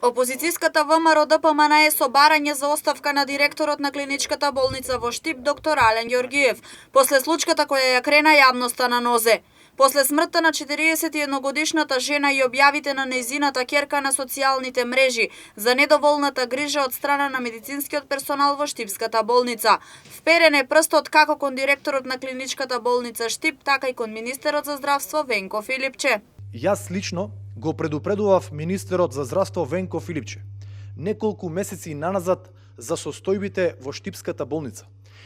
Опозицијската ВМРО ДПМН со барање за оставка на директорот на клиничката болница во Штип доктор Ален Ѓоргиев, после случката која ја крена јавноста на нозе. После смртта на 41-годишната жена и објавите на нејзината ќерка на социјалните мрежи за недоволната грижа од страна на медицинскиот персонал во Штипската болница, вперен е прстот како кон директорот на клиничката болница Штип, така и кон министерот за здравство Венко Филипче. Јас лично го предупредував министерот за здравство Венко Филипче неколку месеци наназад за состојбите во Штипската болница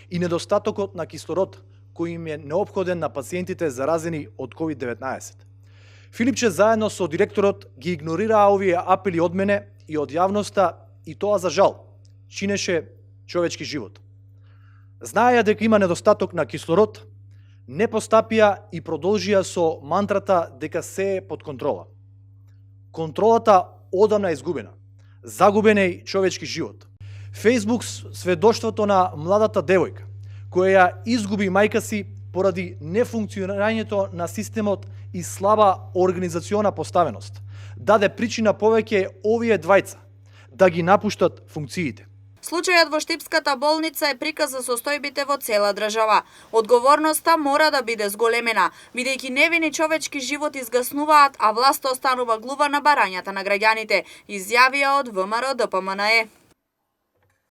и недостатокот на кислород кој им е неопходен на пациентите заразени од COVID-19. Филипче заедно со директорот ги игнорираа овие апели од мене и од јавноста, и тоа за жал чинеше човечки живот. Знаеја дека има недостаток на кислород, не постапија и продолжија со мантрата дека се е под контрола. Контролата одамна е изгубена. Загубен е човечки живот. Фејсбук сведоштвото на младата девојка која ја изгуби мајка си поради нефункционирањето на системот и слаба организациона поставеност, даде причина повеќе овие двајца да ги напуштат функциите. Случајот во Штипската болница е приказ за состојбите во цела држава. Одговорноста мора да биде зголемена, бидејќи невини човечки животи изгаснуваат, а власта останува глува на барањата на граѓаните, изјавија од ВМРО ДПМН.